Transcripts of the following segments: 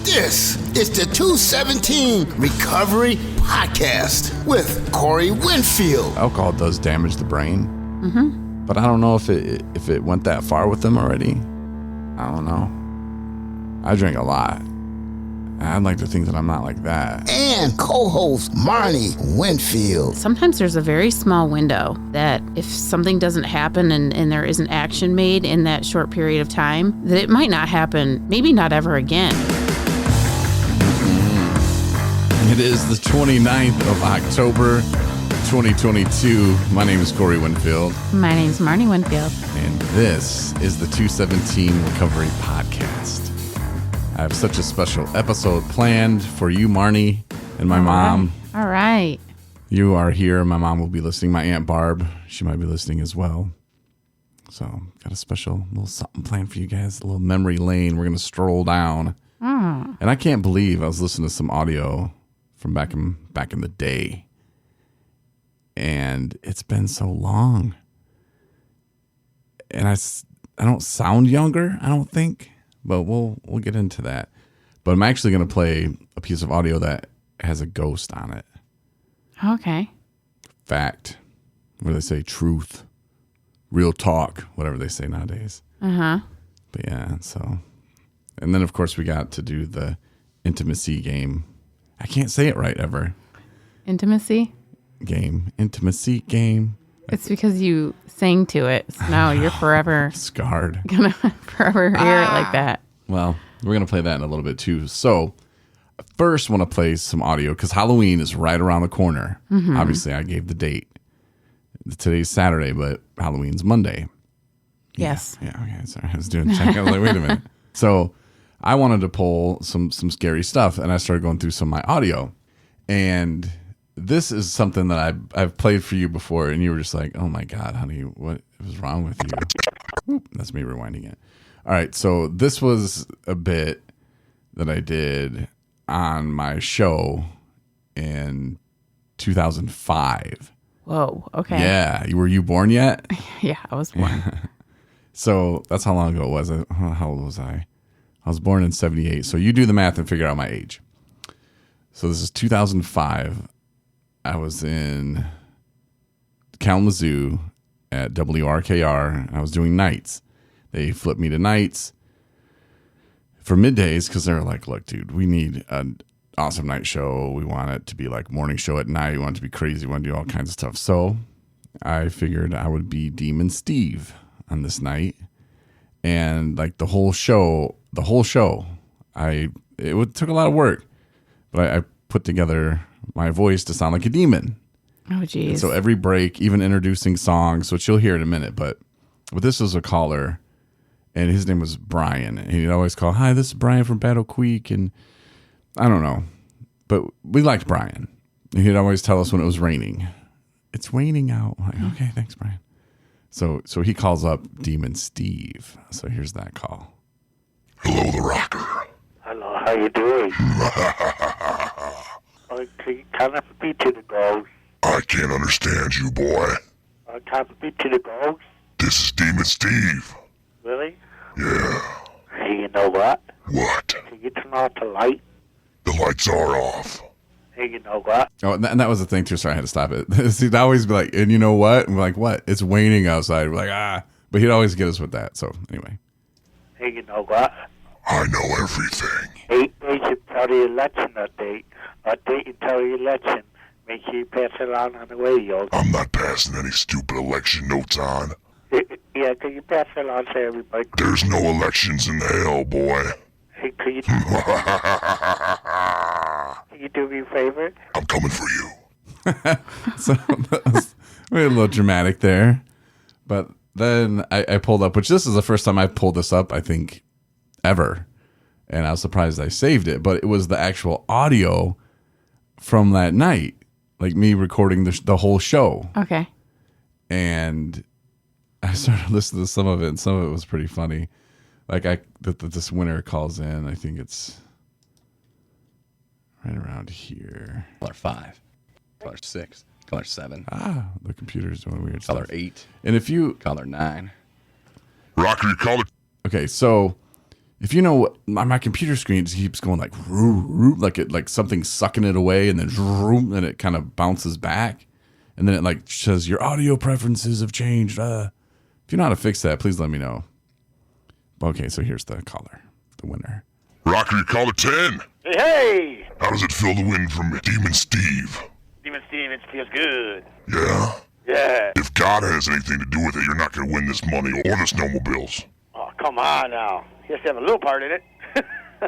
This is the 217 Recovery Podcast with Corey Winfield. Alcohol does damage the brain, but I don't know if it went that far with them already. I don't know. I drink a lot. I'd like to think that I'm not like that. And co-host Marnie Winfield. Sometimes there's a very small window that if something doesn't happen and there isn't action made in that short period of time, that it might not happen, maybe not ever again. It is the 29th of October, 2022. My name is Corey Winfield. My name's Marnie Winfield. And this is the 217 Recovery Podcast. I have such a special episode planned for you, Marnie, and my mom. All right. You are here. My mom will be listening. My Aunt Barb, she might be listening as well. So, got a special little something planned for you guys, a little memory lane. We're going to stroll down. And I can't believe I was listening to some audio from back in the day. And it's been so long. And I don't sound younger, I don't think. But we'll get into that. But I'm actually going to play a piece of audio that has a ghost on it. Okay. Fact. What do they say? Truth. Real talk. Whatever they say nowadays. Uh-huh. But yeah, so. And then, of course, we got to do the intimacy game. I can't say it right ever. Intimacy? Game. Intimacy game. It's because you sang to it. So now you're forever Scarred. gonna forever hear it like that. Well, we're going to play that in a little bit too. So, first want to play some audio because Halloween is right around the corner. Obviously, I gave the date. Today's Saturday, but Halloween's Monday. Yes. Yeah, okay. Sorry, I was doing check. I was like, wait a minute. So, I wanted to pull some scary stuff, and I started going through some of my audio. And this is something that I've played for you before, and you were just like, oh my God, honey, what was wrong with you? Oop, that's me rewinding it. All right, so this was a bit that I did on my show in 2005. Whoa. Okay. Yeah, were you born yet? Yeah, I was born. So that's how long ago it was. How old was I? I was born in 78. So you do the math and figure out my age. So this is 2005. I was in Kalamazoo at WRKR. I was doing nights. They flipped me to nights for middays because they're like, look, dude, we need an awesome night show. We want it to be like morning show at night. We want it to be crazy. We want to do all kinds of stuff. So I figured I would be Demon Steve on this night. And like the whole show, it took a lot of work, but I put together my voice to sound like a demon. Oh, geez. And so every break, even introducing songs, which you'll hear in a minute, but this was a caller, and his name was Brian, and he'd always call, hi, this is Brian from Battle Creek, and I don't know, but we liked Brian. And he'd always tell us when it was raining. It's raining out. I'm like, okay, thanks, Brian. So he calls up Demon Steve. So here's that call. Hello, the Rocker. Hello, how you doing? Can you kind of speak to the ghost? I can't understand you, boy. Can I speak to the ghost? This is Demon Steve. Really? Yeah. Hey, you know what? What? Can you turn off the light? The lights are off. Hey, you know what? Oh, and that was the thing, too. Sorry, I had to stop it. He'd always be like, and you know what? And we're like, what? It's raining outside. We're like, ah. But he'd always get us with that. So, anyway. Hey, you know what? I know everything. 8 days until the election update. Update until the election. Make sure you pass it on the radio. I'm not passing any stupid election notes on. Yeah, can you pass it on to everybody? There's no elections in hell, boy. Hey, can you do me a favor? I'm coming for you. So that was a little dramatic there. But then I pulled up, which this is the first time I pulled this up, I think, ever. And I was surprised I saved it. But it was the actual audio from that night. Like me recording the whole show. Okay. And I started listening to some of it, and some of it was pretty funny. Like this winner calls in. I think it's right around here. Color 5, color 6, color 7, The computer's doing weird color stuff. 8, And if you color 9. Rocker, you call it. okay, so if you know, my computer screen just keeps going like like something's sucking it away, and then and it kind of bounces back, and then it like says your audio preferences have changed. If you know how to fix that, please let me know. Okay, so here's the caller, the winner. Rocker, caller 10. Hey! How does it feel to win from Demon Steve? Demon Steve, it feels good. Yeah? Yeah. If God has anything to do with it, you're not going to win this money or the snowmobiles. Oh, come on now. He has to have a little part in it.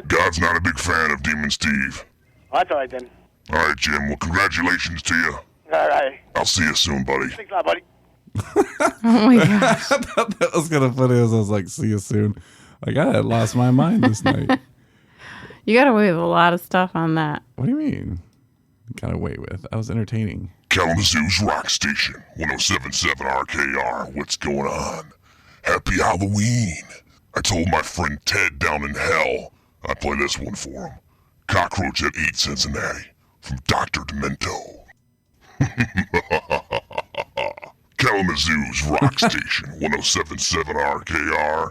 God's not a big fan of Demon Steve. Oh, that's all right then. All right, Jim. Well, congratulations to you. All right. I'll see you soon, buddy. Thanks a lot, buddy. Oh my gosh. I thought that was kind of funny as I was like, see you soon. Like, I had lost my mind this night. You got away with a lot of stuff on that. What do you mean? Got away with? I was entertaining. Kalamazoo's Rock Station, 107.7 RKR. What's going on? Happy Halloween. I told my friend Ted down in hell I'd play this one for him. Cockroach at 8 Cincinnati from Dr. Demento. Kalamazoo's Rock Station, 107.7 RKR.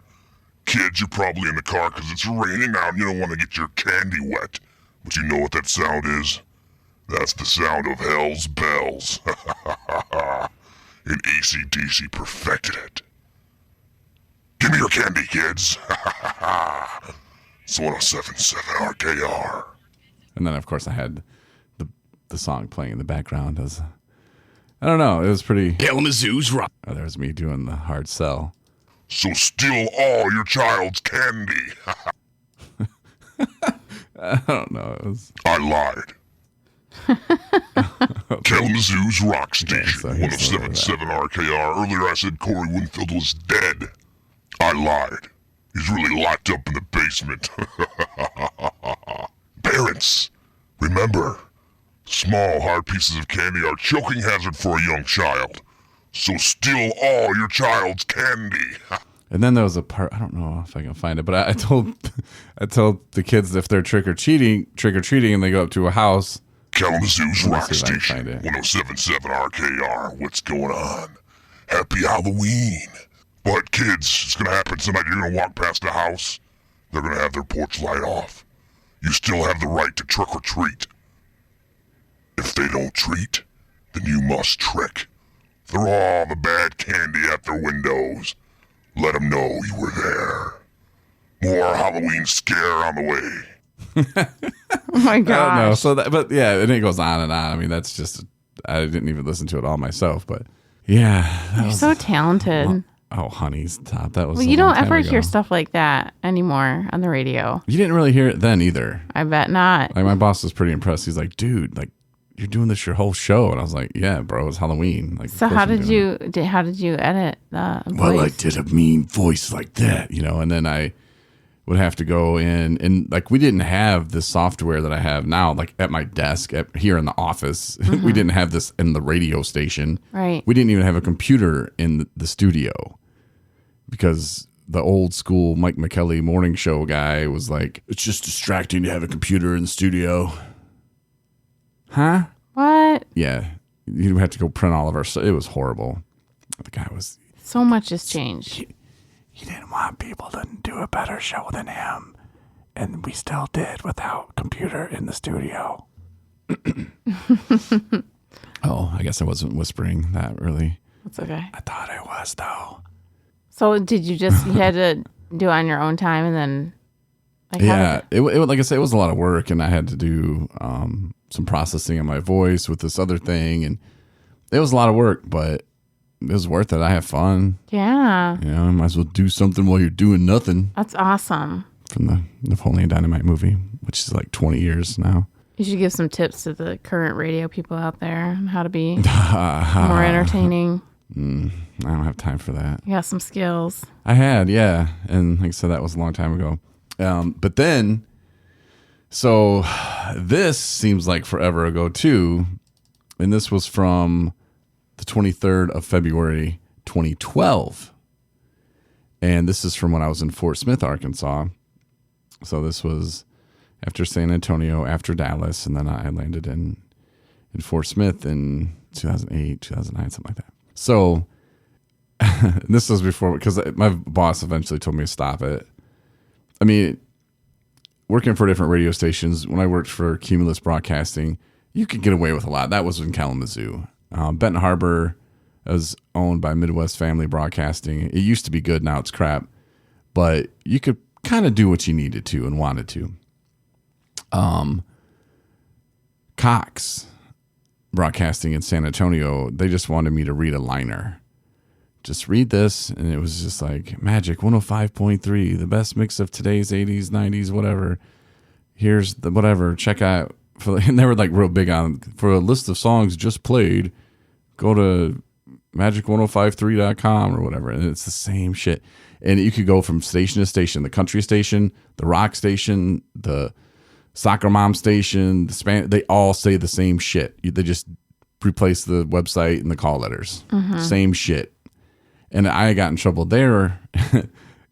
Kids, you're probably in the car because it's raining out and you don't want to get your candy wet. But you know what that sound is? That's the sound of hell's bells. And AC/DC perfected it. Give me your candy, kids. It's 107.7 RKR. And then, of course, I had the song playing in the background. As I don't know. It was pretty. Kalamazoo's Rock. Oh, there was me doing the hard sell. So steal all your child's candy. I don't know. It was. I lied. Kalamazoo's Rock Station, so here's 107.7 RKR. Earlier I said Corey Winfield was dead. I lied. He's really locked up in the basement. Parents, remember, small hard pieces of candy are a choking hazard for a young child. So steal all your child's candy. And then there was a part. I don't know if I can find it, but I told the kids if they're trick or treating, and they go up to a house. Kalamazoo's Let me Rock see if I can Station, find it. 107.7 RKR. What's going on? Happy Halloween. But kids, it's going to happen tonight. You're going to walk past a house. They're going to have their porch light off. You still have the right to trick or treat. If they don't treat, then you must trick. Throw all the bad candy at their windows. Let them know you were there. More Halloween scare on the way. Oh my I don't know. gosh. So, but yeah, and it goes on and on. I mean, that's just. I didn't even listen to it all myself, but yeah. that You're was- so talented. Oh, honey's top. That was. Well, a you long don't time ever ago. hear stuff like that anymore on the radio. You didn't really hear it then either. I bet not. Like my boss was pretty impressed. He's like, "Dude, like you're doing this your whole show," and I was like, "Yeah, bro, it's Halloween." Like, So of course how I'm did doing it. how did you edit the Well, I voice? did a mean voice like that, you know, and then I would have to go in and like we didn't have the software that I have now, like at my desk here in the office. We didn't have this in the radio station. Right. We didn't even have a computer in the studio because the old school Mike McKelly morning show guy was like, "It's just distracting to have a computer in the studio." Huh? What? Yeah. You had to go print all of our stuff. It was horrible. The guy was. So much has changed. He didn't want people to do a better show than him. And we still did without computer in the studio. Oh, I guess I wasn't whispering that really. That's okay. I thought I was, though. So did you had to do it on your own time and then? Like, how Yeah. did It like I said, it was a lot of work. And I had to do some processing of my voice with this other thing. And it was a lot of work, but it was worth it. I have fun. Yeah. You know, might as well do something while you're doing nothing. That's awesome. From the Napoleon Dynamite movie, which is like 20 years now. You should give some tips to the current radio people out there on how to be more entertaining. I don't have time for that. You got some skills. I had, yeah. And like I said, that was a long time ago. But then, so this seems like forever ago too. And this was from the 23rd of February, 2012. And this is from when I was in Fort Smith, Arkansas. So this was after San Antonio, after Dallas, and then I landed in Fort Smith in 2008, 2009, something like that. So this was before, because my boss eventually told me to stop it. I mean, working for different radio stations, when I worked for Cumulus Broadcasting, you could get away with a lot. That was in Kalamazoo. Benton Harbor was owned by Midwest Family Broadcasting. It used to be good. Now it's crap. But you could kind of do what you needed to and wanted to. Cox Broadcasting in San Antonio, they just wanted me to read a liner. Just read this, and it was just like Magic 105.3, the best mix of today's 80s, 90s, whatever. Here's the whatever. Check out. And they were like real big on, for a list of songs just played, go to magic1053.com or whatever. And it's the same shit. And you could go from station to station, the country station, the rock station, the soccer mom station, they all say the same shit. They just replace the website and the call letters. Same shit. And I got in trouble there. I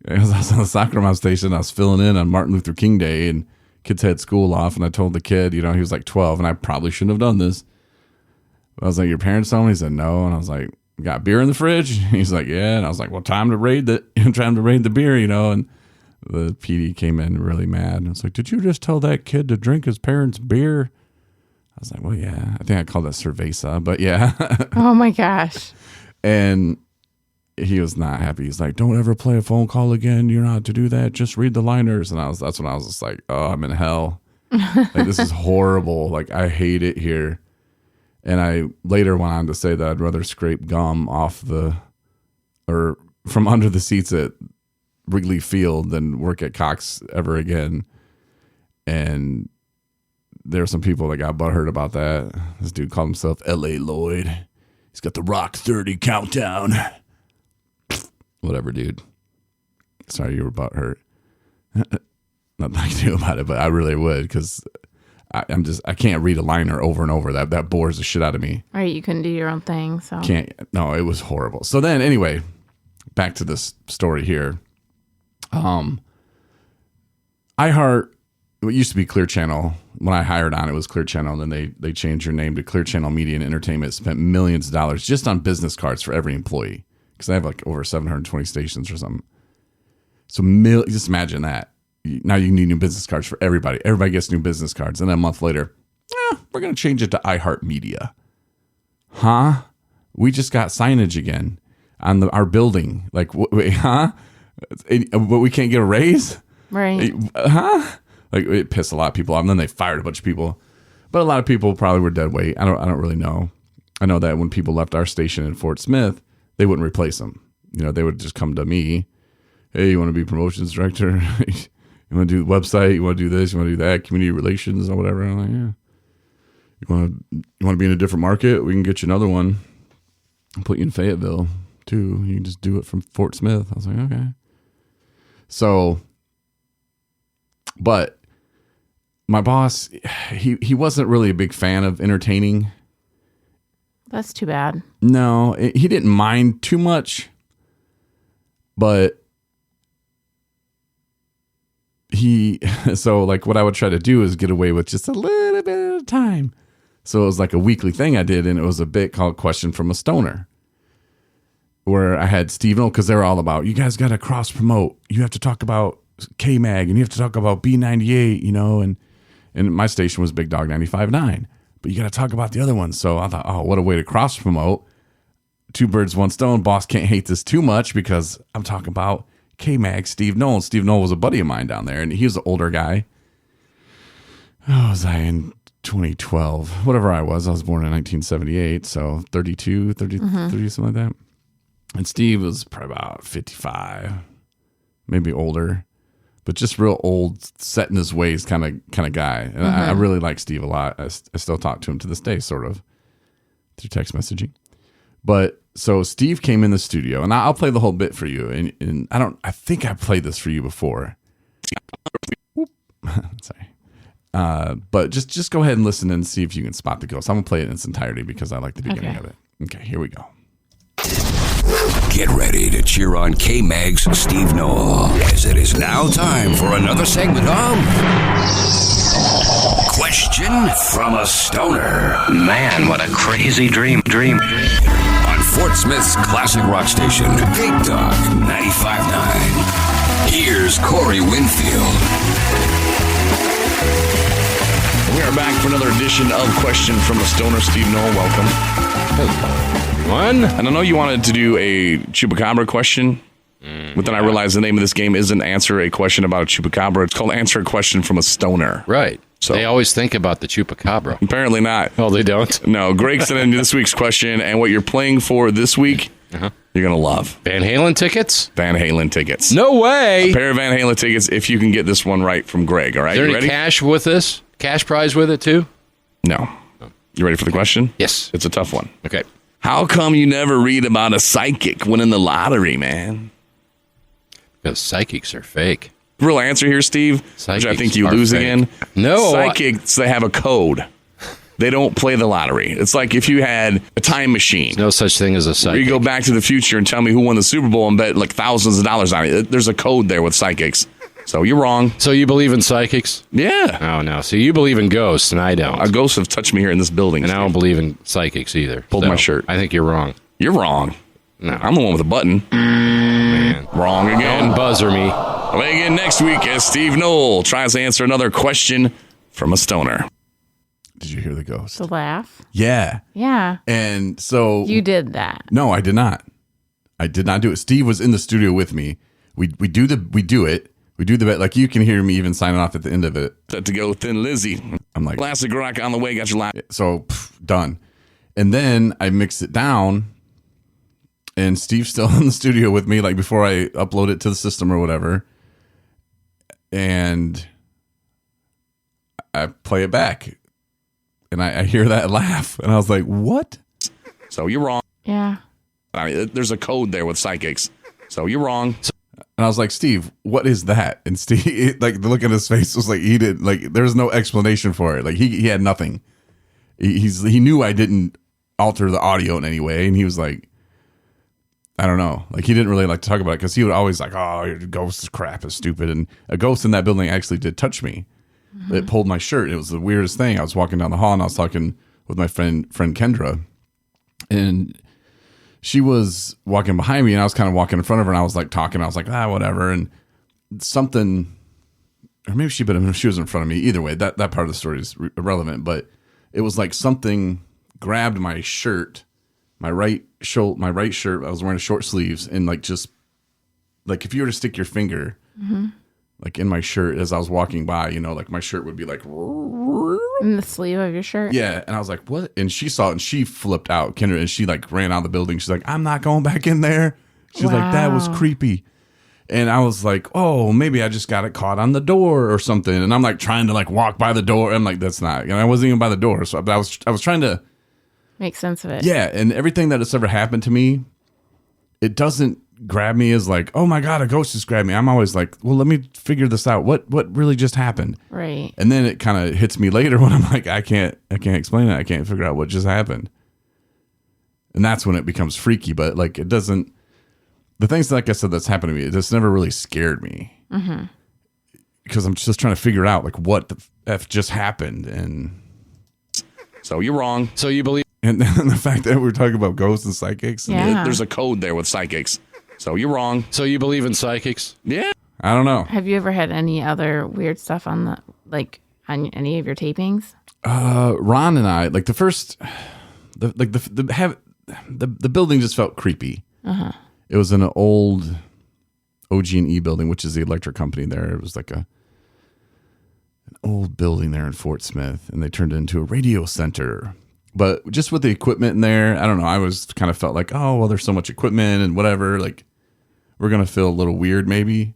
was on the soccer mom station. I was filling in on Martin Luther King Day, and kids had school off. And I told the kid, he was like 12, and I probably shouldn't have done this. I was like, your parents told me? He said, no. And I was like, got beer in the fridge? He's like, yeah. And I was like, well, time to raid the beer, And the PD came in really mad. And I was like, did you just tell that kid to drink his parents' beer? I was like, well, yeah. I think I called that cerveza, but yeah. Oh, my gosh. And he was not happy. He's like, don't ever play a phone call again. You're not to do that. Just read the liners. And that's when I was just like, oh, I'm in hell. Like, this is horrible. Like, I hate it here. And I later went on to say that I'd rather scrape gum or from under the seats at Wrigley Field than work at Cox ever again. And there were some people that got butthurt about that. This dude called himself L.A. Lloyd. He's got the Rock 30 countdown. Whatever, dude. Sorry you were butthurt. Nothing I can do about it, but I really would, because I can't read a liner over and over. That bores the shit out of me. Right, you couldn't do your own thing, so. No, it was horrible. So then, anyway, back to this story here. iHeart, it used to be Clear Channel. When I hired on, it was Clear Channel, and then they changed your name to Clear Channel Media and Entertainment. Spent millions of dollars just on business cards for every employee, because I have like over 720 stations or something. So just imagine that. Now you need new business cards for everybody. Everybody gets new business cards. And then a month later, we're going to change it to iHeart Media. Huh? We just got signage again on our building. Like, wait, huh? But we can't get a raise? Right. Huh? Like, it pissed a lot of people off. And then they fired a bunch of people. But a lot of people probably were dead weight. I don't really know. I know that when people left our station in Fort Smith, they wouldn't replace them. They would just come to me. Hey, you want to be promotions director? You want to do the website? You want to do this? You want to do that? Community relations or whatever? I'm like, yeah. You want to be in a different market? We can get you another one. I'll put you in Fayetteville too. You can just do it from Fort Smith. I was like, okay. So, but my boss, he wasn't really a big fan of entertaining. That's too bad. No, he didn't mind too much, but so like what I would try to do is get away with just a little bit of time. So it was like a weekly thing I did, and it was a bit called Question from a Stoner, where I had Steve Noel, because they were all about, you guys got to cross promote. You have to talk about K-Mag, and you have to talk about B98, and my station was Big Dog 95.9, but you got to talk about the other ones. So I thought, oh, what a way to cross promote. Two birds, one stone. Boss can't hate this too much, because I'm talking about K-Mag, Steve Noel. Steve Noel was a buddy of mine down there, and he was an older guy. Oh, was I in 2012? Whatever I was born in 1978, so 32, 30, 30, something like that. And Steve was probably about 55, maybe older, but just real old, set in his ways kind of guy. And I really like Steve a lot. I still talk to him to this day, sort of, through text messaging. But so Steve came in the studio, and I'll play the whole bit for you. And I think I played this for you before. Sorry. But just go ahead and listen and see if you can spot the ghost. I'm going to play it in its entirety because I like the beginning of it. Okay, here we go. Get ready to cheer on K-Mag's Steve Noel, as it is now time for another segment of Question from a Stoner. Man, what a crazy dream. On Fort Smith's classic rock station, Big Dog 95.9. Here's Corey Winfield. We are back for another edition of Question from a Stoner. Steve Noel, welcome. Hello, everyone. And I know you wanted to do a Chupacabra question, but then I realized the name of this game isn't Answer a Question about a Chupacabra. It's called Answer a Question from a Stoner. Right. So they always think about the Chupacabra. Apparently not. Oh, they don't? No. Greg sent in this week's question, and what you're playing for this week, you're going to love. Van Halen tickets? Van Halen tickets. No way. A pair of Van Halen tickets if you can get this one right from Greg. All right, Is there you any ready? cash with this? Cash prize with it, too? No. You ready for the question? Yes. It's a tough one. Okay. How come you never read about a psychic winning the lottery, man? Because psychics are fake. Real answer here, Steve, Psychics which I think you are lose fake. again. No. Psychics, they have a code. They don't play the lottery. It's like if you had a time machine. There's no such thing as a Where psychic. you go back to the future and tell me who won the Super Bowl and bet like thousands of dollars on it. There's a code there with psychics. So you're wrong. So you believe in psychics? Yeah. Oh, no. So you believe in ghosts, and I don't. A ghost have touched me here in this building. And I don't believe in psychics either. Pulled So my shirt. I think you're wrong. You're wrong. No. I'm the one with a button. Man. Wrong again. Don't buzzer me. Play again next week as Steve Noel tries to answer another question from a stoner. Did you hear the ghost? The laugh. Yeah. Yeah. And so You did that. No, I did not. I did not do it. Steve was in the studio with me. We do it. We do the bet. Like you can hear me even signing off at the end of it. Set to go Thin Lizzy. I'm like, Classic rock on the way. Got your laugh. so done. And then I mix it down, and Steve's still in the studio with me, like before I upload it to the system or whatever. And I play it back, and I hear that laugh, and I was like, "What?" So you're wrong. Yeah. I mean, there's a code there with psychics. So you're wrong. And I was like, "Steve, what is that?" And Steve, like the look on his face was like he did, like there was no explanation for it. Like he had nothing. He knew I didn't alter the audio in any way, and he was like, I don't know, like he didn't really like to talk about it because he would always like, "Oh, your ghost is crap, is stupid." And a ghost in that building actually did touch me. It pulled my shirt. It was the weirdest thing. I was walking down the hall and I was talking with my friend Kendra, and she was walking behind me and I was kind of walking in front of her, and I was like talking. I was like, whatever. And something, or maybe she was in front of me. Either way, that part of the story is irrelevant. But it was like something grabbed my shirt, my right shirt. I was wearing short sleeves, and like just like if you were to stick your finger like in my shirt as I was walking by, like my shirt would be like In the sleeve of your shirt. yeah. And I was like, what? And she saw it and she flipped out, Kendra, and she like ran out of the building. She's like, I'm not going back in there. She's like, that was Wow. creepy. And I was like, oh, maybe I just got it caught on the door or something. And I'm like trying to like walk by the door. I'm like, that's not. And I wasn't even by the door. So I was trying to. Make sense of it. Yeah. And everything that has ever happened to me, it doesn't grab me as like, oh my God, a ghost just grabbed me. I'm always like, well, let me figure this out. What really just happened? Right. And then it kind of hits me later when I'm like, I can't explain it. I can't figure out what just happened. And that's when it becomes freaky. But like, it doesn't, the things, like I said, that's happened to me, it just never really scared me. Because I'm just trying to figure out like what the F just happened. And So you're wrong. So you believe. and the fact that we're talking about ghosts and psychics. And Yeah. There's a code there with psychics. So you're wrong. So you believe in psychics? Yeah. I don't know. Have you ever had any other weird stuff on on any of your tapings? Ron and I, like the first, the building just felt creepy. It was in an old OG&E building, which is the electric company there. It was like an old building there in Fort Smith, and they turned it into a radio center. But just with the equipment in there, I don't know. I was kind of felt like, oh, well, there's so much equipment and whatever. Like, we're going to feel a little weird maybe.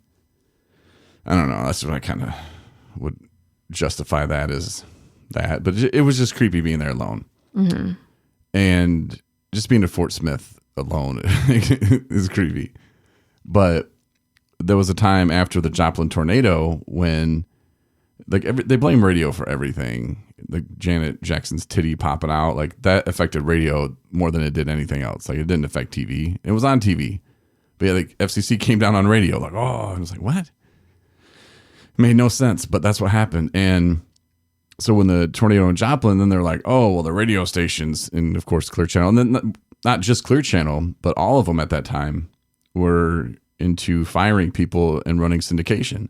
I don't know. That's what I kind of would justify that as that. But it was just creepy being there alone. And just being to Fort Smith alone is creepy. But there was a time after the Joplin tornado when like they blame radio for everything. Like Janet Jackson's titty popping out, like that affected radio more than it did anything else. Like it didn't affect TV. It was on TV. But yeah, like FCC came down on radio, like, oh, I was like, what? It made no sense, but that's what happened. And so when the tornado in Joplin, then they're like, oh, well, the radio stations, and of course Clear Channel, and then not just Clear Channel, but all of them at that time were into firing people and running syndication.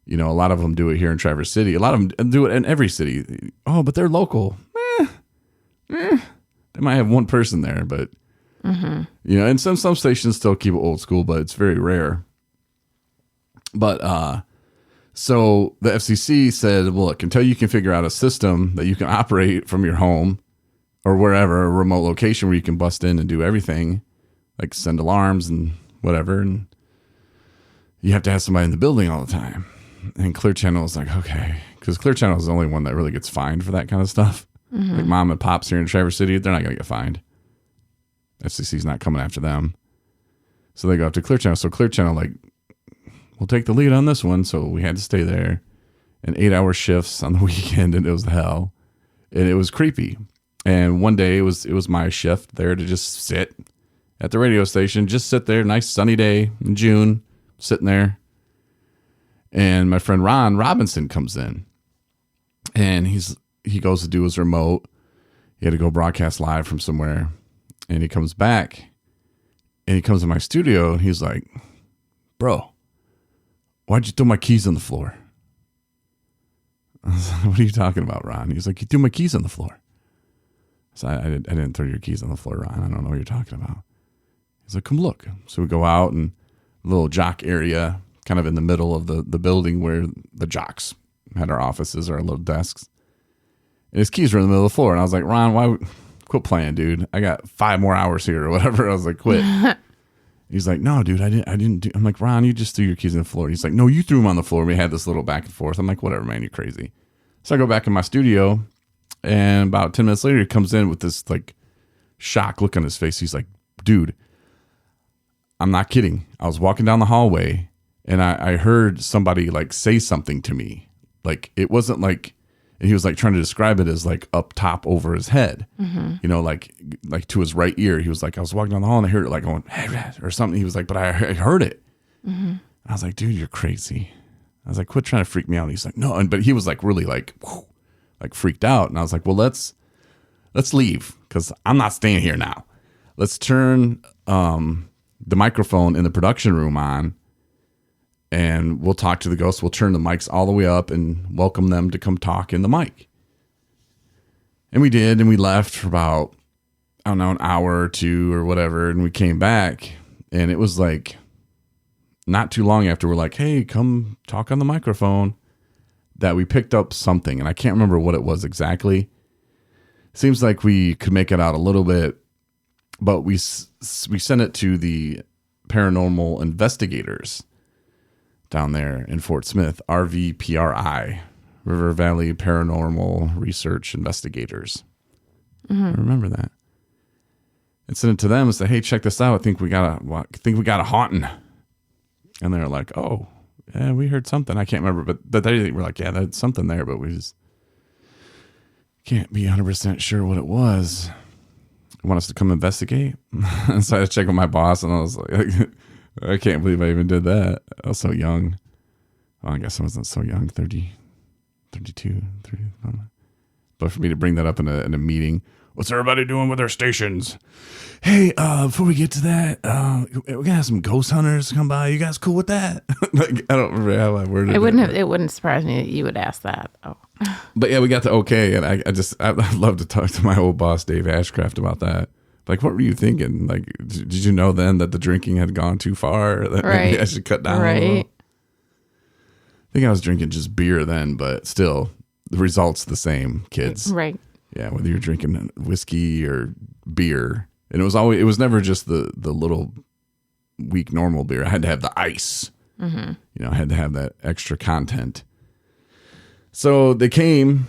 You know, a lot of them do it here in Traverse City. A lot of them do it in every city. Oh, but they're local. They might have one person there, but you know, and some stations still keep it old school, but it's very rare. But so the FCC said, well, look, until you can figure out a system that you can operate from your home or wherever, a remote location where you can bust in and do everything, like send alarms and whatever, and you have to have somebody in the building all the time. And Clear Channel is like, okay, because Clear Channel is the only one that really gets fined for that kind of stuff. Like mom and pops here in Traverse City, they're not going to get fined. FCC's not coming after them. So they go up to Clear Channel. So Clear Channel, like, we'll take the lead on this one. So we had to stay there, and 8-hour shifts on the weekend, and it was hell. And it was creepy. And one day it was my shift there to just sit at the radio station, just sit there, nice sunny day in June, sitting there. And my friend Ron Robinson comes in, and he goes to do his remote. He had to go broadcast live from somewhere, and he comes back, and he comes to my studio, and he's like, bro, why'd you throw my keys on the floor? I was like, what are you talking about, Ron? He's like, you threw my keys on the floor. So I didn't throw your keys on the floor, Ron. I don't know what you're talking about. He's like, come look. So we go out, and a little jock area, kind of in the middle of the building where the jocks had our offices, our little desks. And his keys were in the middle of the floor. And I was like, Ron, quit playing, dude. I got 5 more hours here or whatever. I was like, quit. He's like, no, dude, I didn't do. I'm like, Ron, you just threw your keys on the floor. He's like, no, you threw them on the floor. We had this little back and forth. I'm like, whatever, man, you're crazy. So I go back in my studio, and about 10 minutes later, he comes in with this like shock look on his face. He's like, dude, I'm not kidding. I was walking down the hallway, and I heard somebody like say something to me. Like, it wasn't like, and he was like trying to describe it as like up top over his head, you know, like to his right ear. He was like, I was walking down the hall and I heard it like going, hey, or something. He was like, but I heard it. I was like, dude, you're crazy. I was like, quit trying to freak me out. And he's like, no. But he was like really like freaked out. And I was like, well, let's leave, because I'm not staying here now. Let's turn the microphone in the production room on, and we'll talk to the ghosts. We'll turn the mics all the way up and welcome them to come talk in the mic. And we did, and we left for about, I don't know, an hour or two or whatever. And we came back, and it was like not too long after we're like, hey, come talk on the microphone, that we picked up something. And I can't remember what it was exactly. Seems like we could make it out a little bit, but we sent it to the paranormal investigators down there in Fort Smith, RVPRI, River Valley Paranormal Research Investigators. I remember that. And sent it to them and said, hey, check this out. I think we got a haunting. And they're like, oh, yeah, we heard something. I can't remember, but they were like, yeah, that's something there, but we just can't be 100% sure what it was. You want us to come investigate? So I had to check with my boss, and I was like, I can't believe I even did that. I was so young. Well, I guess I wasn't so young, 30, 32, 30. But for me to bring that up in a meeting, what's everybody doing with their stations? Hey, before we get to that, we're going to have some ghost hunters come by. You guys cool with that? Like, I don't remember how I worded it. It wouldn't surprise me that you would ask that. Oh. But yeah, we got the okay, and I'd love to talk to my old boss, Dave Ashcraft, about that. Like, what were you thinking? Like, did you know then that the drinking had gone too far? That maybe I should cut down a little? I think I was drinking just beer then, but still, the result's the same, kids. Right. Yeah, whether you're drinking whiskey or beer. And it was never just the little weak normal beer. I had to have the ice. You know, I had to have that extra content. So they came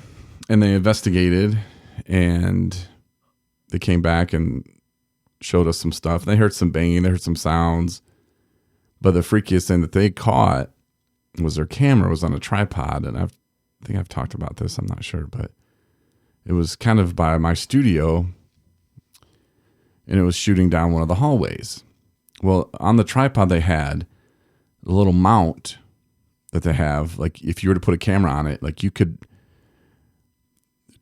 and they investigated, and they came back and showed us some stuff. They heard some banging, they heard some sounds. But the freakiest thing that they caught was their camera was on a tripod. And I think I've talked about this, I'm not sure, but it was kind of by my studio, and it was shooting down one of the hallways. Well, on the tripod they had a little mount that they have. Like, if you were to put a camera on it, like, you could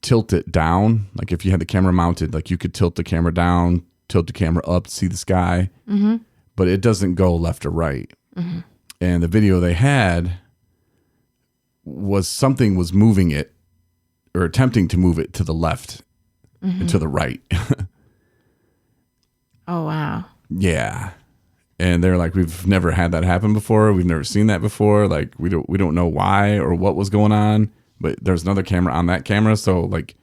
tilt it down. Like, if you had the camera mounted, like, you could tilt the camera down, tilt the camera up to see the sky. but it doesn't go left or right. And the video they had was something was moving it or attempting to move it to the left and to the right. Oh, wow. Yeah. And they're like, we've never had that happen before. We've never seen that before. Like, we don't know why or what was going on, but there's another camera on that camera. So like,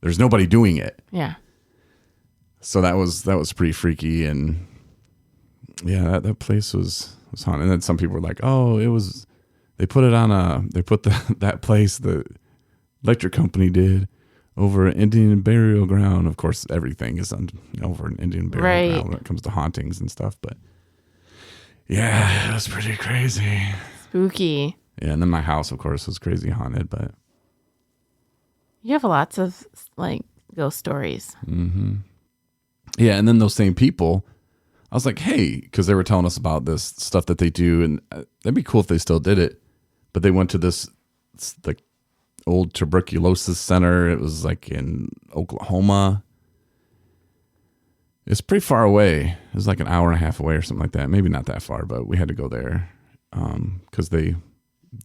there's nobody doing it. Yeah. So that was pretty freaky. And yeah, that place was haunted. And then some people were like, oh, they put that place, the electric company did, over an Indian burial ground. Of course, everything is over an Indian burial ground when it comes to hauntings and stuff. But yeah, it was pretty crazy. Spooky. Yeah, and then my house, of course, was crazy haunted. But you have lots of like ghost stories. Yeah, and then those same people, I was like, hey, because they were telling us about this stuff that they do, and that'd be cool if they still did it. But they went to this like old tuberculosis center. It was like in Oklahoma. It's pretty far away. It was like an hour and a half away or something like that. Maybe not that far, but we had to go there because they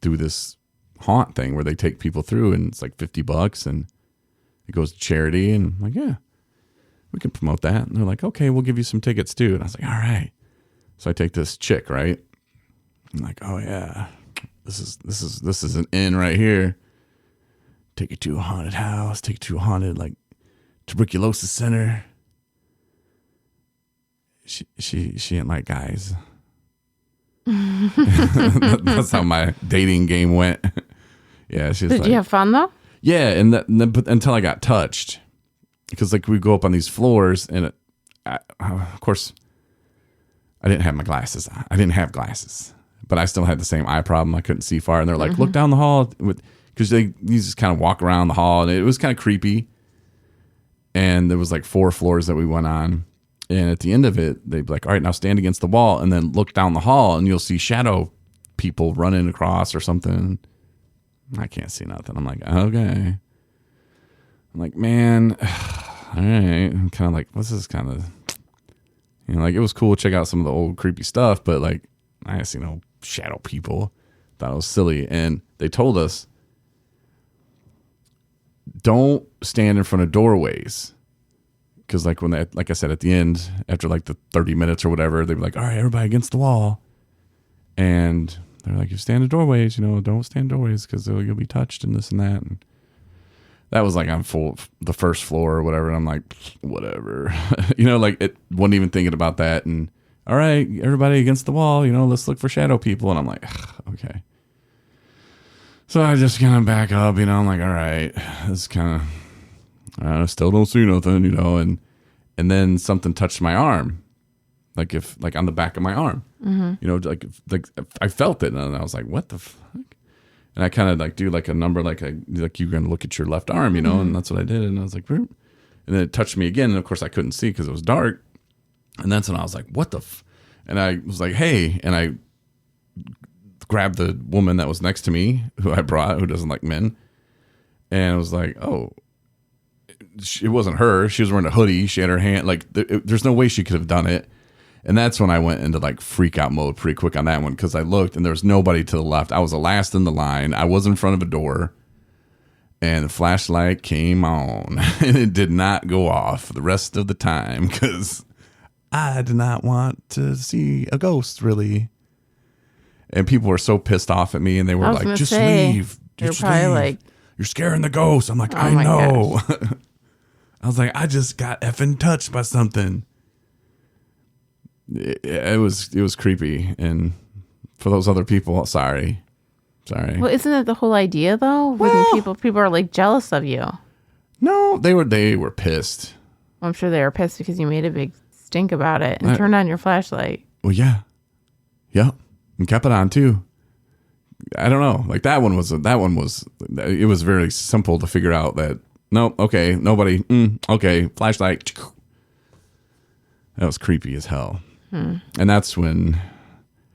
do this haunt thing where they take people through, and it's like $50, and it goes to charity. And I'm like, yeah, we can promote that. And they're like, okay, we'll give you some tickets too. And I was like, all right. So I take this chick, right? I'm like, oh yeah, this is an inn right here. Take you to a haunted house. Take you to a haunted like tuberculosis center. She didn't like guys. That's how my dating game went. Yeah, she's. Did you have fun though? Yeah, but until I got touched, because like we go up on these floors, and of course, I didn't have my glasses on. I didn't have glasses, but I still had the same eye problem. I couldn't see far, and they're like, "Look down the hall," because you just kind of walk around the hall, and it was kind of creepy. And there was like 4 floors that we went on, and at the end of it, they'd be like, "All right, now stand against the wall, and then look down the hall, and you'll see shadow people running across or something." I can't see nothing. I'm like, okay. I'm like, man, all right. I'm kind of like, this is kind of, like it was cool to check out some of the old creepy stuff, but like, I didn't see no shadow people. Thought it was silly. And they told us, don't stand in front of doorways. Because like like I said, at the end, after like the 30 minutes or whatever, they'd be like, all right, everybody against the wall. And they're like, you stand in doorways, don't stand in doorways because you'll be touched and this and that. And that was like on the first floor or whatever. And I'm like, whatever, like it wasn't even thinking about that. And all right, everybody against the wall, let's look for shadow people. And I'm like, okay. So I just kind of back up, I'm like, all right, this kind of, I still don't see nothing, and then something touched my arm. Like on the back of my arm, like I felt it, and I was like, "What the fuck?" And I kind of like do like a number, like you're gonna look at your left arm, and that's what I did. And I was like, and then it touched me again, and of course I couldn't see because it was dark. And that's when I was like, "What the?" And I was like, "Hey!" And I grabbed the woman that was next to me, who I brought, who doesn't like men, and I was like, "Oh." It wasn't her. She was wearing a hoodie. She had her hand like there's no way she could have done it. And that's when I went into like freak out mode pretty quick on that one, because I looked and there was nobody to the left. I was the last in the line. I was in front of a door, and the flashlight came on, and it did not go off the rest of the time because I did not want to see a ghost, really. And people were so pissed off at me, and they were like, "Just leave." They're probably like, "You're scaring the ghost." I'm like, "I know." I was like, "I just got effing touched by something." It was creepy, and for those other people, sorry. Well, isn't that the whole idea though? When people are like jealous of you. No, they were pissed. Well, I'm sure they were pissed because you made a big stink about it and turned on your flashlight. Well, yeah, and kept it on too. I don't know. Like that one was. It was very simple to figure out that. Nope. Okay. Nobody. Okay. Flashlight. That was creepy as hell. And that's when,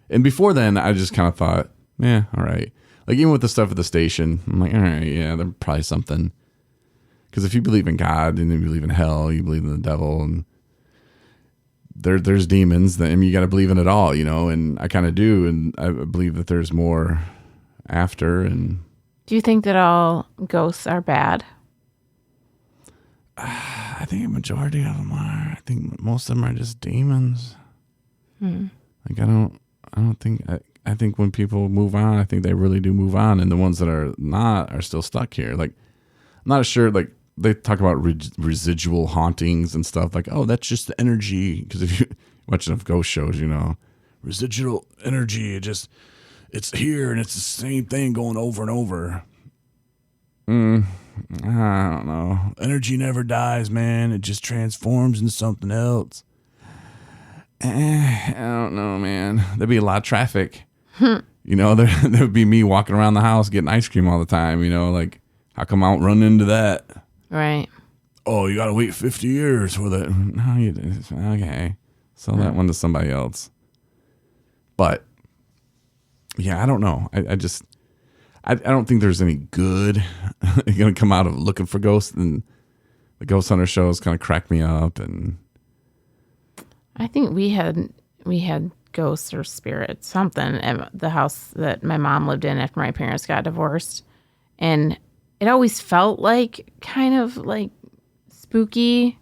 and before then, I just kind of thought, all right. Like even with the stuff at the station, I'm like, all right, yeah, there's probably something. Because if you believe in God and you believe in hell, you believe in the devil, and there's demons. That, I mean, you got to believe in it all, you know, and I kind of do, and I believe that there's more after. And do you think that all ghosts are bad? I think a majority of them are. I think most of them are just demons. Like I don't think. I think when people move on, I think they really do move on, and the ones that are not are still stuck here. Like I'm not sure. Like they talk about residual hauntings and stuff. Like, oh, that's just the energy. Because if you watch enough ghost shows, you know, residual energy. It's here and it's the same thing going over and over. I don't know. Energy never dies, man. It just transforms into something else. I don't know, man. There'd be a lot of traffic. You know, there would be me walking around the house getting ice cream all the time. You know, like, how come I don't run into that? Right. Oh, you got to wait 50 years for that. No, okay. Sell that one to somebody else. But, yeah, I don't know. I don't think there's any good going to come out of looking for ghosts, and the Ghost Hunter shows kind of cracked me up. And I think we had ghosts or spirits, something at the house that my mom lived in after my parents got divorced, and it always felt like kind of like spooky,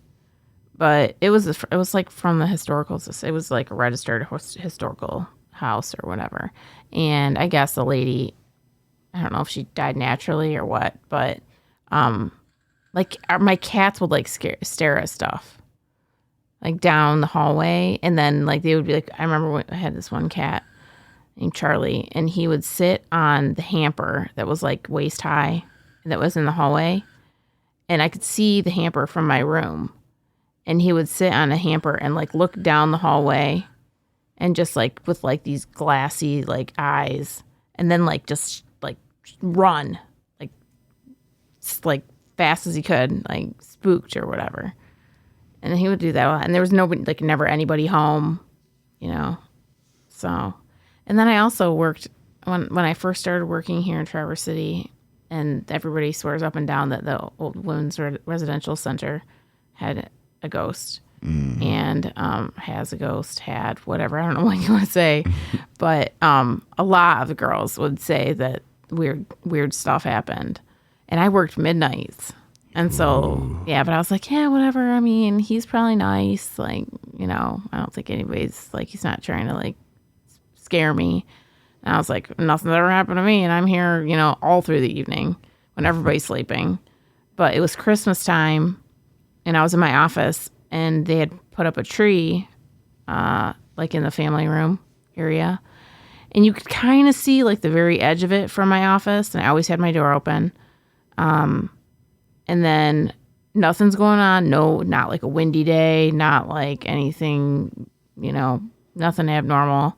but it was like from the historical. It was like a registered historical house or whatever, and I guess the lady. I don't know if she died naturally or what, but like my cats would like stare at stuff like down the hallway, and then like they would be like, I remember when I had this one cat named Charlie, and he would sit on the hamper that was like waist high that was in the hallway, and I could see the hamper from my room, and he would sit on a hamper and like look down the hallway and just like with like these glassy like eyes, and then like just run like fast as he could, like spooked or whatever. And he would do that a lot. And there was nobody, like never anybody home, you know. So, and then I also worked when I first started working here in Traverse City, and everybody swears up and down that the old women's residential center had a ghost. And has a ghost, had whatever, I don't know what you want to say, but a lot of the girls would say that weird stuff happened, and I worked midnights, and so yeah, but I was like, yeah, whatever. I mean, he's probably nice, like, you know, I don't think anybody's like, he's not trying to like scare me. And I was like, nothing's ever happened to me, and I'm here, you know, all through the evening when everybody's sleeping. But it was Christmas time, and I was in my office, and they had put up a tree like in the family room area. And you could kind of see like the very edge of it from my office. And I always had my door open. And then nothing's going on. No, not like a windy day, not like anything, you know, nothing abnormal.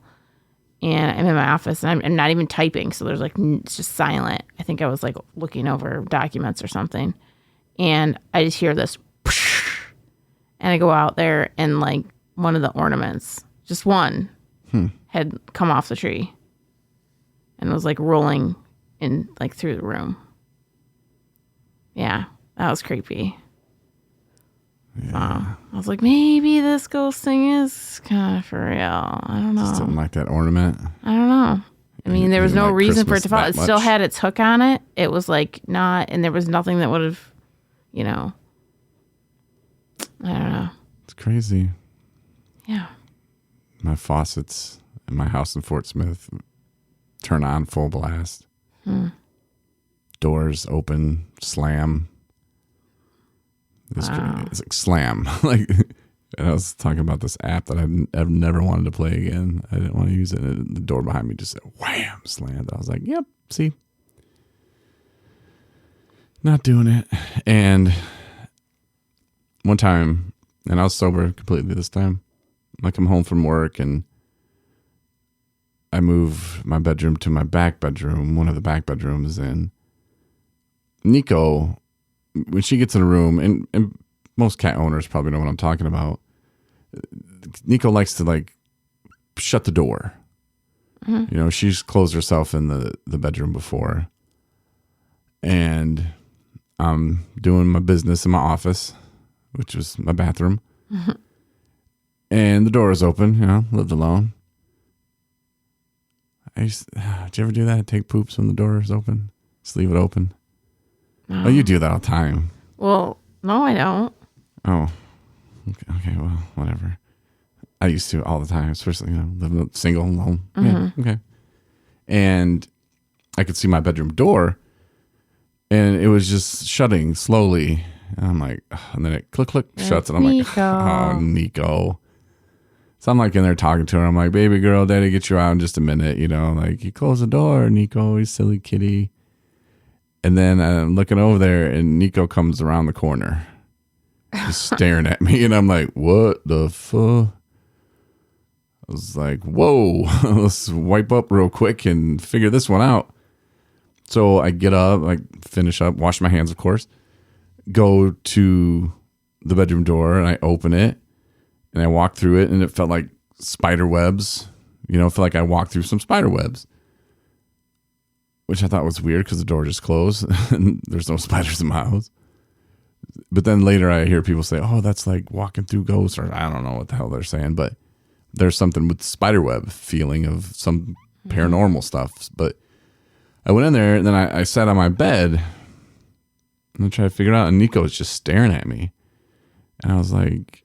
And I'm in my office, and I'm not even typing. So there's like, it's just silent. I think I was like looking over documents or something. And I just hear this. And I go out there, and like one of the ornaments, just one, had come off the tree and was like rolling in like through the room. Yeah, that was creepy. Yeah. I was like, maybe this ghost thing is kind of for real. I don't know. Just didn't like that ornament. I don't know. I mean, there was no like reason for Christmas it to fall. that It still much. had its hook on it. It was like not, and there was nothing that would have, you know, I don't know. It's crazy. Yeah. My faucets in my house in Fort Smith turn on full blast. Doors open, slam. It's like slam. Like, and I was talking about this app that I've never wanted to play again. I didn't want to use it. And the door behind me just said wham, slammed. I was like, yep, see, not doing it. And one time, and I was sober completely this time, I come home from work and I move my bedroom to my back bedroom, one of the back bedrooms, and Nico, when she gets in a room, and most cat owners probably know what I'm talking about, Nico likes to like shut the door. You know, she's closed herself in the bedroom before, and I'm doing my business in my office, which was my bathroom. And the door is open, lived alone. Did you ever do that? Take poops when the door is open? Just leave it open? No. Oh, you do that all the time. Well, no, I don't. Oh, okay, well, whatever. I used to all the time, especially, living single, alone. Yeah, okay. And I could see my bedroom door, and it was just shutting slowly. And I'm like, and then it click, shuts, and I'm like, oh, Nico. So I'm like in there talking to her. I'm like, baby girl, daddy, get you out in just a minute. Like, you close the door, Nico, you silly kitty. And then I'm looking over there, and Nico comes around the corner, just staring at me. And I'm like, what the fuck? I was like, whoa, let's wipe up real quick and figure this one out. So I get up, finish up, wash my hands, of course, go to the bedroom door, and I open it. And I walked through it, and it felt like spider webs. It felt like I walked through some spider webs, which I thought was weird because the door just closed and there's no spiders in my house. But then later I hear people say, oh, that's like walking through ghosts, or I don't know what the hell they're saying, but there's something with spider web feeling of some paranormal stuff. But I went in there, and then I sat on my bed and I tried to figure it out, and Nico was just staring at me. And I was like,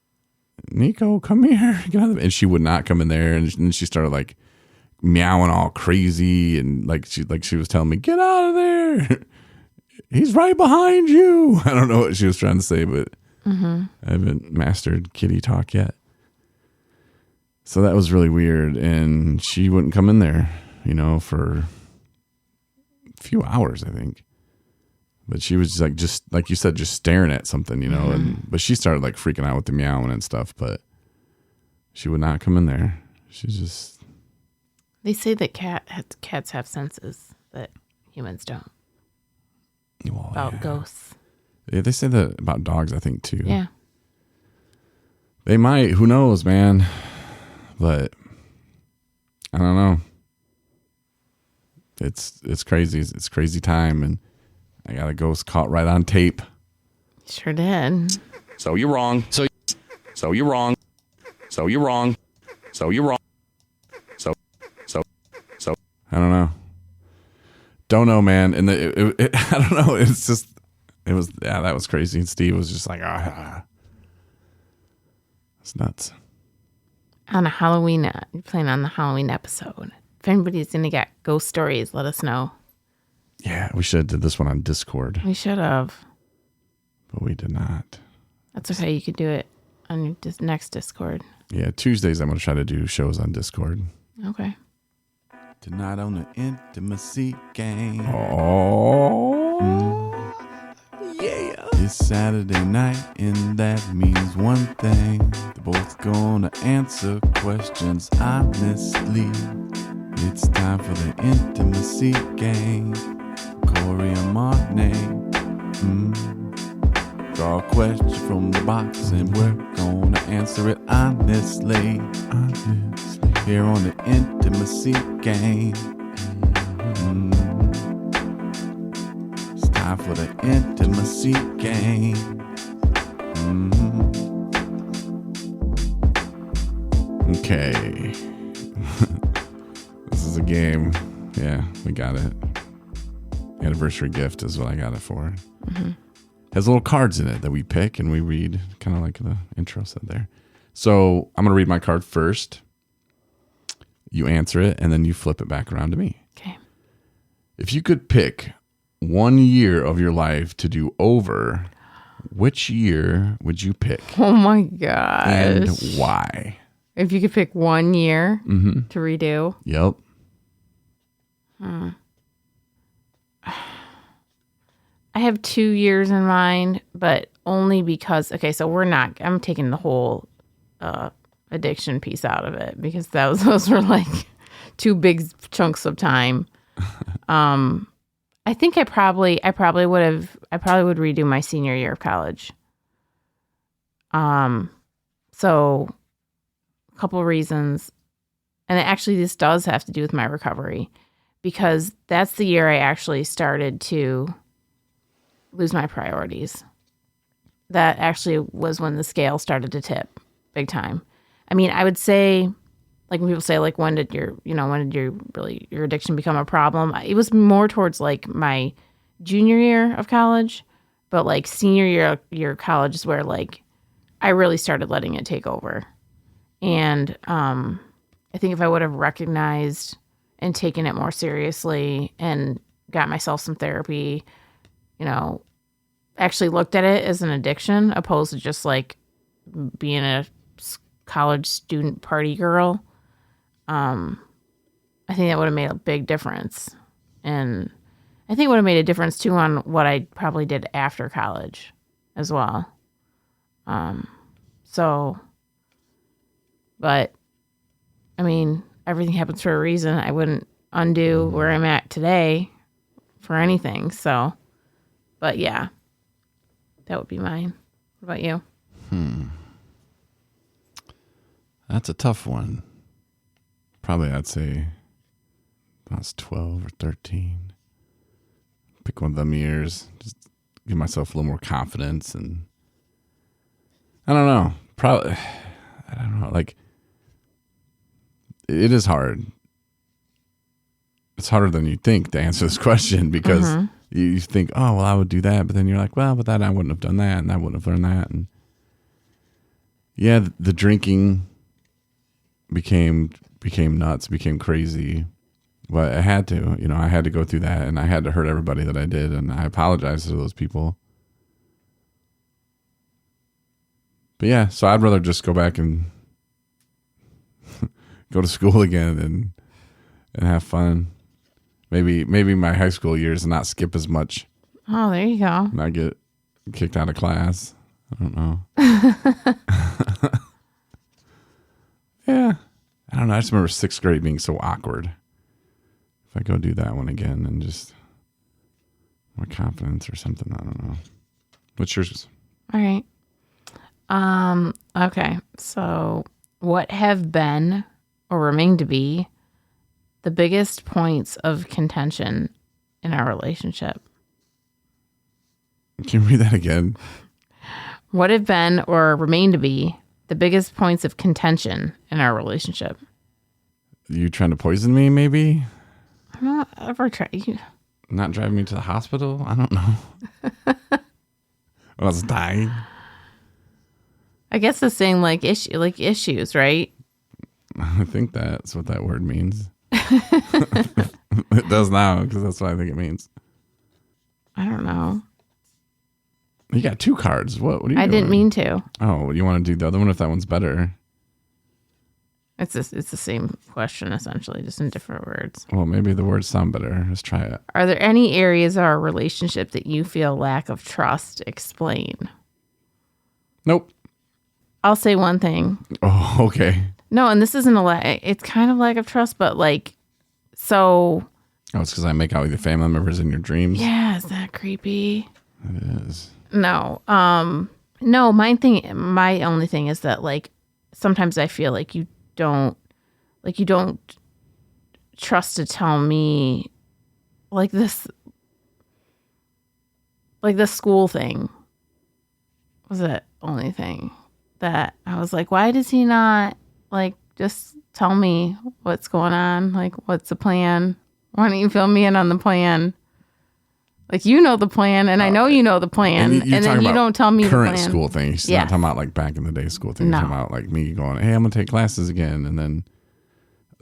Nico, come here. Get out of the bed. And she would not come in there, and then she started like meowing all crazy, and she was telling me, get out of there. He's right behind you. I don't know what she was trying to say, but I haven't mastered kitty talk yet. So that was really weird. And she wouldn't come in there, for a few hours, I think. But she was just like you said, just staring at something, but she started like freaking out with the meowing and stuff, but she would not come in there. She's just. They say that cats have senses that humans don't. Well, about ghosts. Yeah, they say that about dogs, I think, too. Yeah. They might. Who knows, man? But I don't know. It's crazy. It's crazy time, and I got a ghost caught right on tape. Sure did. So you're wrong. So you're wrong. So you're wrong. So you're wrong. So. I don't know. Don't know, man. And I don't know. It's just, that was crazy. And Steve was just like, it's nuts. On a Halloween, playing on the Halloween episode. If anybody's going to get ghost stories, let us know. Yeah, we should have did this one on Discord. We should have. But we did not. That's okay. You could do it on your next Discord. Yeah, Tuesdays I'm going to try to do shows on Discord. Okay. Tonight on the Intimacy Game. Oh. Yeah. It's Saturday night, and that means one thing. They're both going to answer questions honestly. It's time for the Intimacy Game. Corey and Marnay. Draw a question from the box, and we're gonna answer it honestly. Here on the Intimacy Game. It's time for the Intimacy Game. Okay. This is a game. Yeah, we got it. Anniversary gift is what I got it for. Has little cards in it that we pick and we read, kind of like the intro said there. So I'm going to read my card first. You answer it, and then you flip it back around to me. Okay. If you could pick 1 year of your life to do over, which year would you pick? Oh my gosh. And why? If you could pick 1 year to redo. Yep. I have 2 years in mind, but only because, I'm taking the whole addiction piece out of it because those were like 2 big chunks of time. I think I probably would redo my senior year of college. So a couple of reasons. And actually this does have to do with my recovery because that's the year I actually started to lose my priorities. That actually was when the scale started to tip big time. I mean, I would say, like when people say, like, when did your addiction become a problem? It was more towards like my junior year of college, but like senior year of college is where like I really started letting it take over. And I think if I would have recognized and taken it more seriously and got myself some therapy, actually looked at it as an addiction opposed to just like being a college student party girl, I think that would have made a big difference. And I think it would have made a difference too on what I probably did after college as well. But I mean, everything happens for a reason. I wouldn't undo where I'm at today for anything. So, but yeah, that would be mine. What about you? That's a tough one. Probably I'd say I was 12 or 13. Pick one of them years. Just give myself a little more confidence. And I don't know. Probably, I don't know. Like, it is hard. It's harder than you think to answer this question because you think, oh, well, I would do that. But then you're like, well, but that I wouldn't have done that and I wouldn't have learned that. And yeah, the drinking became nuts, became crazy. But I had to, I had to go through that and I had to hurt everybody that I did. And I apologize to those people. But yeah, so I'd rather just go back and go to school again and have fun. Maybe my high school years and not skip as much. Oh, there you go. Not get kicked out of class. I don't know. Yeah. I don't know. I just remember 6th grade being so awkward. If I go do that one again and just more confidence or something, I don't know. What's yours? All right. Okay. So what have been or remain to be the biggest points of contention in our relationship? Can you read that again? What have been or remain to be the biggest points of contention in our relationship? You trying to poison me, maybe? I'm not ever trying. Not driving me to the hospital? I don't know. I was dying. I guess it's saying like issues, right? I think that's what that word means. It does now because that's what I think it means. I don't know. You got 2 cards. What are you doing? I didn't mean to. Oh, you want to do the other one if that one's better? It's the same question essentially, just in different words. Well, maybe the words sound better. Let's try it. Are there any areas of our relationship that you feel lack of trust? Explain. Nope. I'll say one thing. Oh, okay. No, and this isn't it's kind of lack of trust, but like, so. Oh, it's because I make out with your family members in your dreams? Yeah, is that creepy? It is. No. No, my only thing is that like, sometimes I feel like you don't trust to tell me like this school thing was the only thing that I was like, why does he not like just tell me what's going on? Like, what's the plan? Why don't you fill me in on the plan? Like, you know the plan, and I know you know the plan, and then you don't tell me the plan. Current school things. Not talking about like back in the day school things. No. Talking about like me going, hey, I'm gonna take classes again, and then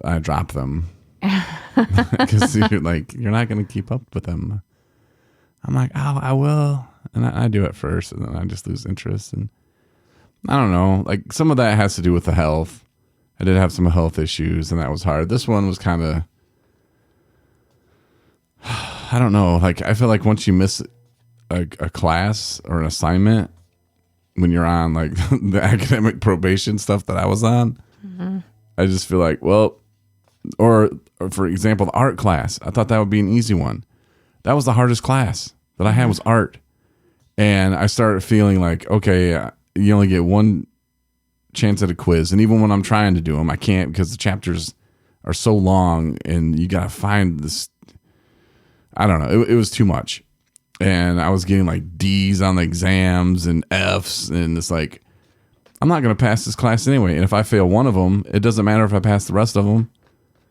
I drop them because you're not gonna keep up with them. I'm like, oh, I will, and I do it first, and then I just lose interest, and I don't know. Like some of that has to do with the health. I did have some health issues, and that was hard. This one was kind of. I don't know. Like, I feel like once you miss a class or an assignment, when you're on like the academic probation stuff that I was on, I just feel like, well, or for example, the art class, I thought that would be an easy one. That was the hardest class that I had was art. And I started feeling like, okay, you only get one chance at a quiz. And even when I'm trying to do them, I can't because the chapters are so long and you got to find this. I don't know. It was too much. And I was getting like D's on the exams and F's. And it's like, I'm not going to pass this class anyway. And if I fail one of them, it doesn't matter if I pass the rest of them.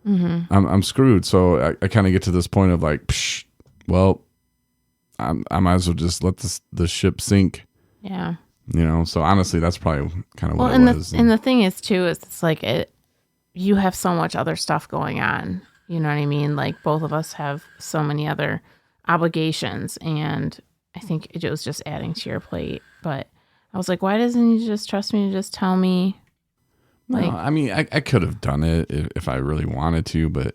Mm-hmm. I'm screwed. So I kind of get to this point of like, well, I might as well just let the ship sink. Yeah. You know, so honestly, that's probably kind of what and it was. And the thing is, too, is it's like you have so much other stuff going on. You know what I mean? Like both of us have so many other obligations, and I think it was just adding to your plate. But I was like, why doesn't he just trust me to just tell me? Like, no, I mean, I could have done it if I really wanted to, but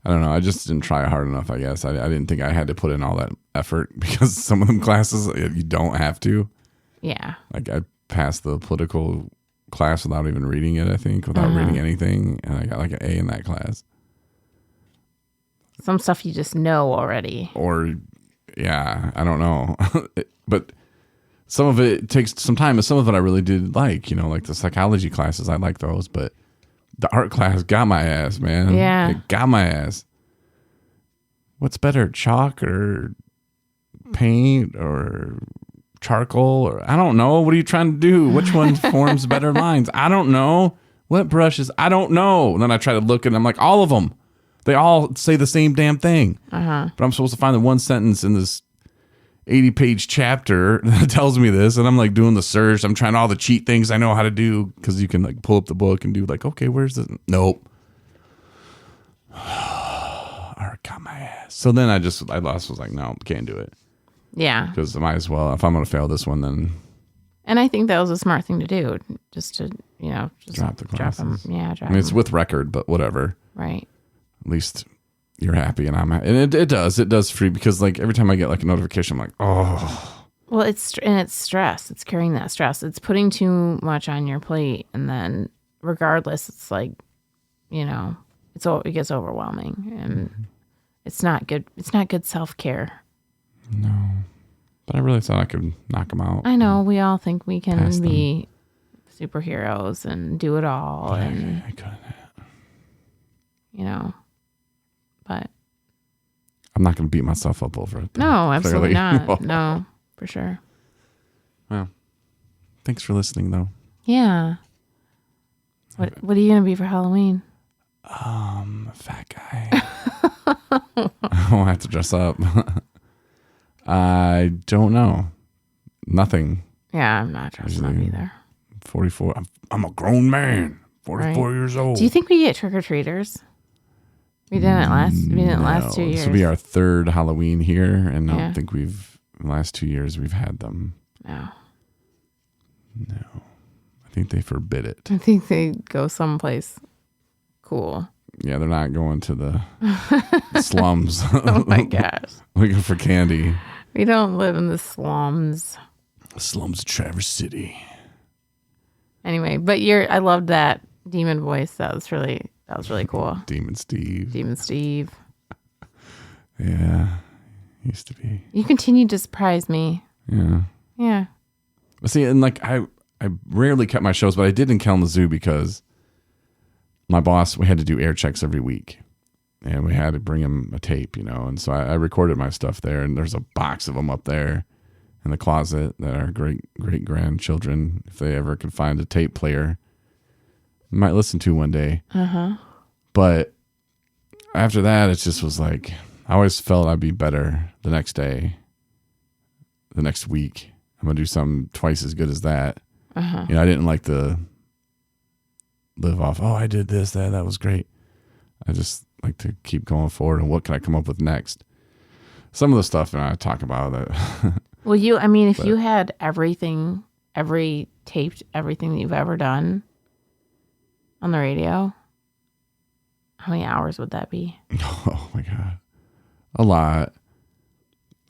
I don't know. I just didn't try hard enough, I guess. I didn't think I had to put in all that effort because some of them classes, you don't have to. Yeah. Like I passed the political class without even reading it, I think, without reading anything. And I got like an A in that class. Some stuff you just know already. Or, yeah, I don't know. But some of it takes some time, and some of it I really did like, you know, like the psychology classes. I like those, but the art class got my ass, man. Yeah. It got my ass. What's better, chalk or paint or charcoal? Or I don't know. What are you trying to do? Which one forms better lines? I don't know. What brushes? I don't know. And then I try to look and I'm like, all of them. They all say the same damn thing. Uh-huh. But I'm supposed to find the one sentence in this 80-page chapter that tells me this, and I'm like doing the search. I'm trying all the cheat things I know how to do because you can like pull up the book and do like, okay, where's the nope. Art got my ass. So then I was like, no, can't do it. Yeah. Because I might as well. If I'm gonna fail this one, then. And I think that was a smart thing to do, just to just drop the classes. Drop them. Yeah, drop I mean, it's them. with record, but whatever. Right. At least you're happy, and I'm happy. And it does free because like every time I get like a notification, I'm like, oh. Well, it's stress. It's carrying that stress. It's putting too much on your plate, and then regardless, it's like, it gets overwhelming, and it's not good. It's not good self-care. No, but I really thought I could knock them out. I know we all think we can be superheroes and do it all, but and I couldn't. But I'm not going to beat myself up over it. No, absolutely clearly. not. No, for sure. Well, thanks for listening, though. Yeah. What are you going to be for Halloween? Fat guy. I won't have to dress up. I don't know. Nothing. Yeah, I'm not dressing up either. 44. I'm a grown man. 44 Right. years old. Do you think we get trick-or-treaters? We didn't last 2 years. This will be our third Halloween here, and I Yeah. don't think in the last 2 years we've had them. No. I think they forbid it. I think they go someplace cool. Yeah, they're not going to the slums. Oh my gosh. Looking for candy. We don't live in the slums. Slums of Traverse City. Anyway, but I loved that demon voice. That was really cool. Demon Steve. Demon Steve. Yeah. Used to be. You continue to surprise me. Yeah. Yeah. See, and like I rarely cut my shows, but I did in Kalamazoo because my boss, we had to do air checks every week. And we had to bring him a tape, and so I recorded my stuff there, and there's a box of them up there in the closet that our great grandchildren, if they ever could find a tape player, might listen to one day. Uh-huh. But after that, it just was like, I always felt I'd be better the next day, the next week. I'm going to do something twice as good as that. Uh-huh. I didn't like to live off, I did this, that was great. I just like to keep going forward and what can I come up with next? Some of the stuff I talk about that. Well, if you had taped everything that you've ever done on the radio, how many hours would that be? Oh my God. A lot.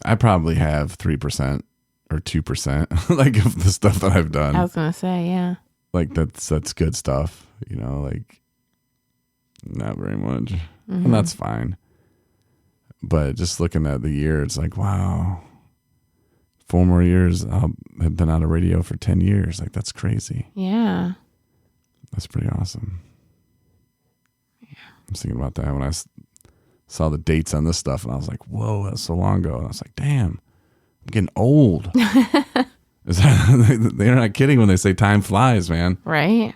I probably have 3% or 2% like of the stuff that I've done. I was going to say, yeah. Like that's good stuff, like not very much. Mm-hmm. And that's fine. But just looking at the year, it's like, wow, 4 more years. I'll have been out of radio for 10 years. Like that's crazy. Yeah. That's pretty awesome. Yeah. I'm thinking about that when I saw the dates on this stuff, and I was like, whoa, that's so long ago. And I was like, damn, I'm getting old. They're not kidding when they say time flies, man. Right.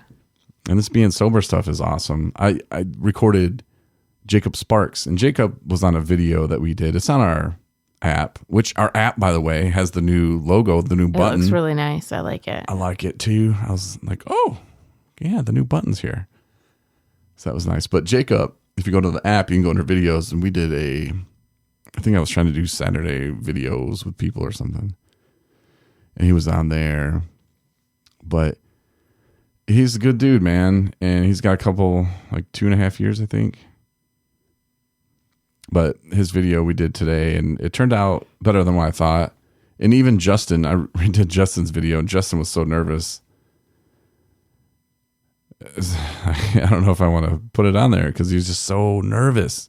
And this being sober stuff is awesome. I recorded Jacob Sparks, and Jacob was on a video that we did. It's on our app, which our app, by the way, has the new logo, the new button. It looks really nice. I like it. I like it too. I was like, oh, yeah, the new button's here. So that was nice. But Jacob, if you go to the app, you can go into videos, and we did I think I was trying to do Saturday videos with people or something. And he was on there. But he's a good dude, man. And he's got a couple, like 2.5 years, I think. But his video we did today, and it turned out better than what I thought. And even Justin, I redid Justin's video, and Justin was so nervous. I don't know if I want to put it on there because he was just so nervous.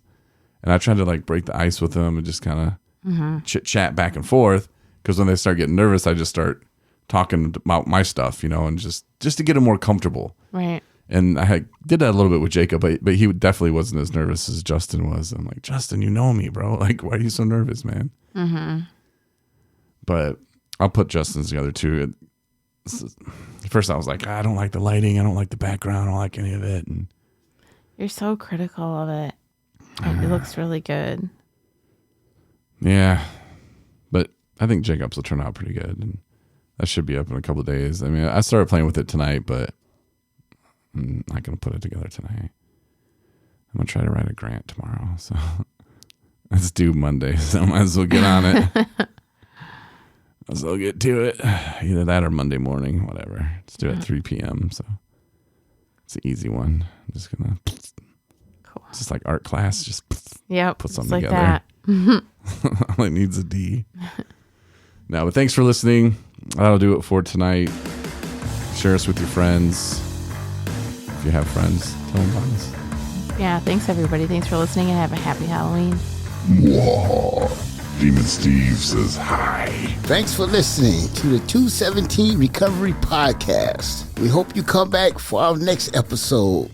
And I tried to like break the ice with him and just kind of chit chat back and forth. Because when they start getting nervous, I just start talking about my stuff, and just to get him more comfortable. Right. And I did that a little bit with Jacob, but he definitely wasn't as nervous as Justin was. I'm like, Justin, you know me, bro. Like, why are you so nervous, man? Mm-hmm. But I'll put Justin's together too. First, I was like, I don't like the lighting. I don't like the background. I don't like any of it. And you're so critical of it. It looks really good. Yeah. But I think Jacob's will turn out pretty good. And that should be up in a couple of days. I mean, I started playing with it tonight, but I'm not going to put it together tonight. I'm going to try to write a grant tomorrow. So it's due Monday. So I might as well get on it. Might as well get to it. Either that or Monday morning, whatever. Let's do it at 3 p.m. So it's an easy one. I'm just going to... Cool. It's just like art class. Just put something like together. That. All it needs a D. No, but thanks for listening. That'll do it for tonight. Share us with your friends. If you have friends, tell them about us. Yeah, thanks everybody. Thanks for listening and have a happy Halloween. Demon Steve says hi. Thanks for listening to the 217 Recovery Podcast. We hope you come back for our next episode.